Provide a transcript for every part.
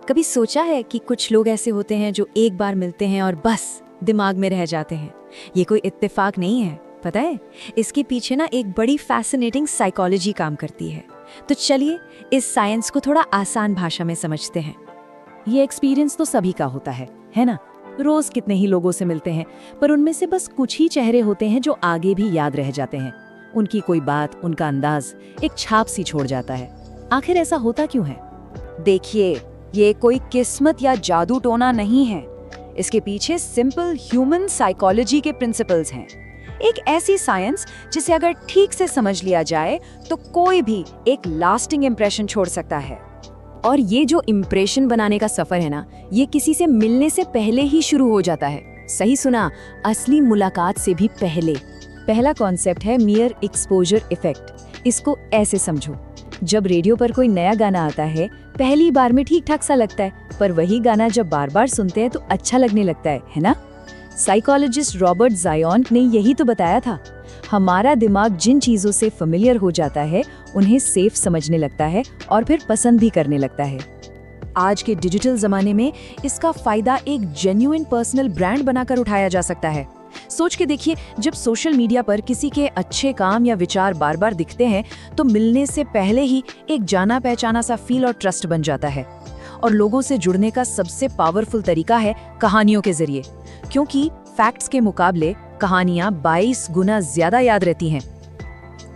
कभी सोचा है कि कुछ लोग ऐसे होते हैं जो एक बार मिलते हैं और बस दिमाग में रह जाते हैं। ये कोई इत्तेफाक नहीं है, पता है, इसके पीछे ना एक बड़ी फैसिनेटिंग साइकोलॉजी काम करती है। तो चलिए इस साइंस को थोड़ा आसान भाषा में समझते हैं। ये एक्सपीरियंस तो सभी का होता है ना? रोज कितने ही लोगों से मिलते हैं, पर उनमें से बस कुछ ही चेहरे होते हैं जो आगे भी याद रह जाते हैं। उनकी कोई बात, उनका अंदाज एक छाप सी छोड़ जाता है। आखिर ऐसा होता क्यों है? देखिए, ये कोई किस्मत या जादू टोना नहीं है। इसके पीछे सिंपल ह्यूमन साइकोलॉजी के प्रिंसिपल्स हैं। एक ऐसी साइंस जिसे अगर ठीक से समझ लिया जाए तो कोई भी एक लास्टिंग इम्प्रेशन छोड़ सकता है। और ये जो इम्प्रेशन बनाने का सफर है ना, ये किसी से मिलने से पहले ही शुरू हो जाता है। सही सुना, असली मुलाकात से भी पहले। पहला कॉन्सेप्ट है मियर एक्सपोजर इफेक्ट। इसको ऐसे समझो, जब रेडियो पर कोई नया गाना आता है, पहली बार में ठीक ठाक सा लगता है, पर वही गाना जब बार बार सुनते हैं तो अच्छा लगने लगता है ना? साइकोलॉजिस्ट रॉबर्ट ज़ायोंट ने यही तो बताया था। हमारा दिमाग जिन चीज़ों से फेमिलियर हो जाता है उन्हें सेफ समझने लगता है और फिर पसंद भी करने लगता है। आज के डिजिटल ज़माने में इसका फ़ायदा एक जेन्युइन पर्सनल ब्रांड बनाकर उठाया जा सकता है। सोच के देखिए, जब सोशल मीडिया पर किसी के अच्छे काम या विचार बार बार दिखते हैं तो मिलने से पहले ही एक जाना पहचाना सा फील और ट्रस्ट बन जाता है। और लोगों से जुड़ने का सबसे पावरफुल तरीका है कहानियों के जरिए, क्योंकि फैक्ट्स के मुकाबले कहानियां 22 गुना ज्यादा याद रहती हैं।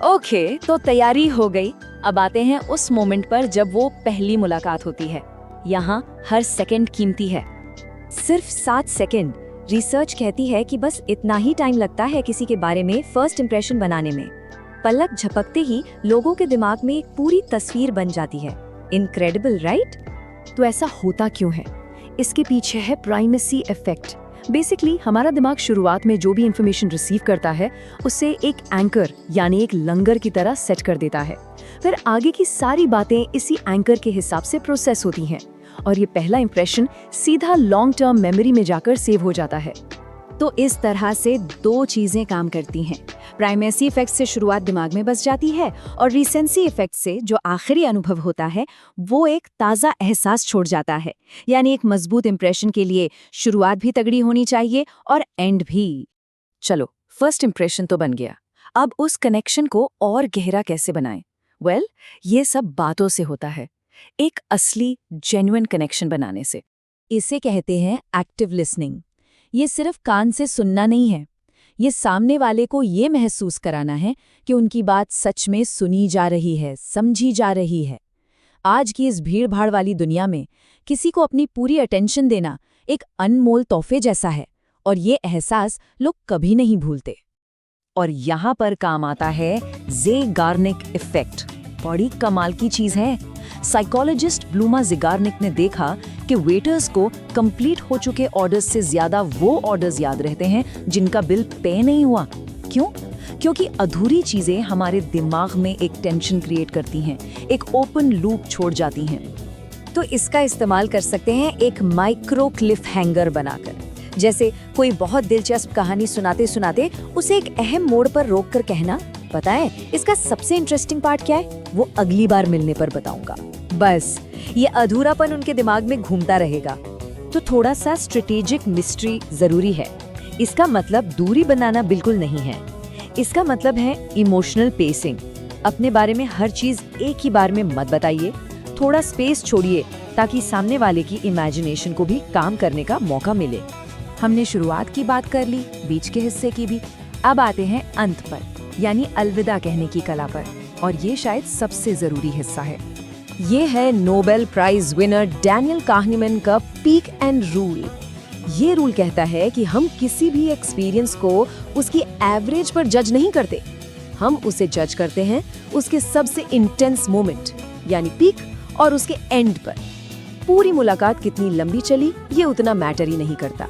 ओके, तो तैयारी हो गई। अब आते हैं उस मोमेंट पर जब वो पहली मुलाकात होती है। यहाँ हर सेकंड कीमती है। सिर्फ 7 सेकंड। रिसर्च कहती है कि बस इतना ही टाइम लगता है किसी के बारे में फर्स्ट इंप्रेशन बनाने में। पलक झपकते ही लोगों के दिमाग में एक पूरी तस्वीर बन जाती है। Incredible, right? तो ऐसा होता क्यों है? इसके पीछे है प्राइमेसी इफेक्ट। बेसिकली हमारा दिमाग शुरुआत में जो भी इंफॉर्मेशन रिसीव करता है उसे एक एंकर यानी एक लंगर की तरह सेट कर देता है। फिर आगे की सारी बातें इसी एंकर के हिसाब से प्रोसेस होती हैं और ये पहला इंप्रेशन सीधा लॉन्ग टर्म मेमोरी में जाकर सेव हो जाता है। तो इस तरह से 2 चीजें काम करती हैं। प्राइमेसी इफेक्ट से शुरुआत दिमाग में बस जाती है और रिसेंसी इफेक्ट से जो आखिरी अनुभव होता है वो एक ताज़ा एहसास छोड़ जाता है। यानी एक मजबूत इंप्रेशन के लिए शुरुआत भी तगड़ी होनी चाहिए और एंड भी। चलो, फर्स्ट इंप्रेशन तो बन गया। अब उस कनेक्शन को और गहरा कैसे बनाएं? वेल, ये सब बातों से होता है, एक असली जेन्युइन कनेक्शन बनाने से। इसे कहते हैं एक्टिव लिसनिंग। ये सिर्फ कान से सुनना नहीं है, ये सामने वाले को ये महसूस कराना है कि उनकी बात सच में सुनी जा रही है, समझी जा रही है। आज की इस भीड़-भाड़ वाली दुनिया में किसी को अपनी पूरी अटेंशन देना एक अनमोल तोहफे जैसा है और ये एहसास लोग कभी नहीं भूलते। और यहाँ पर काम आता है ज़ेगार्निक इफेक्ट। बड़ी कमाल की चीज़ है। साइकोलॉजिस्ट ब्लूमा ज़ेगार्निक ने देखा कि वेटर्स को कंप्लीट हो चुके ऑर्डर्स से ज्यादा वो ऑर्डर्स याद रहते हैं जिनका बिल पे नहीं हुआ। क्यों? क्योंकि अधूरी चीजें हमारे दिमाग में एक टेंशन क्रिएट करती हैं, एक ओपन लूप छोड़ जाती हैं। तो इसका इस्तेमाल कर सकते हैं एक माइक्रो क्लिफ हैंगर बनाकर। जैसे कोई बहुत दिलचस्प कहानी सुनाते सुनाते उसे एक अहम मोड़ पर रोक कर कहना, पता है इसका सबसे इंटरेस्टिंग पार्ट क्या है, वो अगली बार मिलने पर बताऊंगा। बस ये अधूरापन उनके दिमाग में घूमता रहेगा। तो थोड़ा सा स्ट्रेटेजिक मिस्ट्री जरूरी है। इसका मतलब दूरी बनाना बिल्कुल नहीं है। इसका मतलब है इमोशनल पेसिंग। अपने बारे में हर चीज एक ही बार में मत बताइए, थोड़ा स्पेस छोड़िए ताकि सामने वाले की इमेजिनेशन को भी काम करने का मौका मिले। हमने शुरुआत की बात कर ली, बीच के हिस्से की भी। अब आते हैं अंत पर, यानी अलविदा कहने की कला पर, और ये शायद सबसे जरूरी हिस्सा है। ये है नोबेल प्राइज विनर डैनियल काहनेमैन का पीक एंड रूल। ये रूल कहता है कि हम किसी भी एक्सपीरियंस को उसकी एवरेज पर जज नहीं करते, हम उसे जज करते हैं उसके सबसे इंटेंस मोमेंट यानी पीक और उसके एंड पर। पूरी मुलाकात कितनी लंबी चली ये उतना मैटर ही नहीं करता।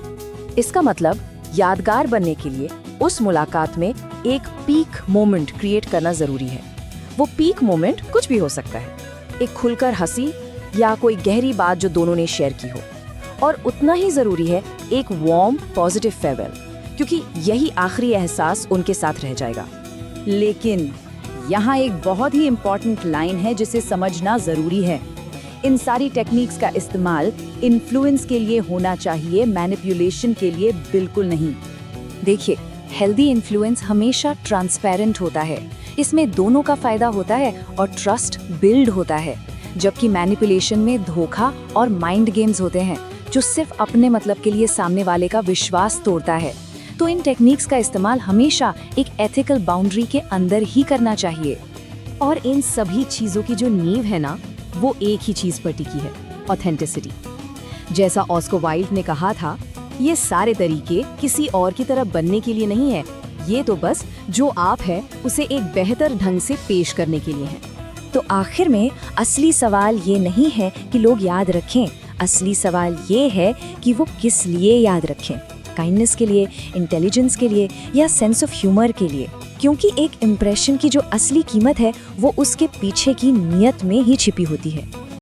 इसका मतलब यादगार बनने के लिए उस मुलाकात में एक पीक मोमेंट क्रिएट करना जरूरी है। वो पीक मोमेंट कुछ भी हो सकता है, एक खुलकर हंसी या कोई गहरी बात जो दोनों ने शेयर की हो। और उतना ही जरूरी है एक वार्म पॉजिटिव फेयरवेल, क्योंकि यही आखिरी एहसास उनके साथ रह जाएगा। लेकिन यहाँ एक बहुत ही इम्पोर्टेंट लाइन है जिसे समझना जरूरी है। इन सारी टेक्निक्स का इस्तेमाल इन्फ्लुएंस के लिए होना चाहिए, मैनिपुलेशन के लिए बिल्कुल नहीं। देखिए, हेल्दी इन्फ्लुएंस हमेशा ट्रांसपेरेंट होता है, इसमें दोनों का फायदा होता है और ट्रस्ट बिल्ड होता है, जबकि मैनिपुलेशन में धोखा और माइंड गेम्स होते हैं जो सिर्फ अपने मतलब के लिए सामने वाले का विश्वास तोड़ता है। तो इन टेक्निक्स का इस्तेमाल हमेशा एक एथिकल बाउंड्री के अंदर ही करना चाहिए। और इन सभी चीजों की जो नींव है ना, वो एक ही चीज पर टिकी है, ऑथेंटिसिटी। जैसा ऑस्कर वाइल्ड ने कहा था, ये सारे तरीके किसी और की तरह बनने के लिए नहीं है, ये तो बस जो आप है उसे एक बेहतर ढंग से पेश करने के लिए है। तो आखिर में असली सवाल ये नहीं है कि लोग याद रखें, असली सवाल ये है कि वो किस लिए याद रखें, काइंडनेस के लिए, इंटेलिजेंस के लिए या सेंस ऑफ ह्यूमर के लिए। क्योंकि एक इम्प्रेशन की जो असली कीमत है वो उसके पीछे की नीयत में ही छिपी होती है।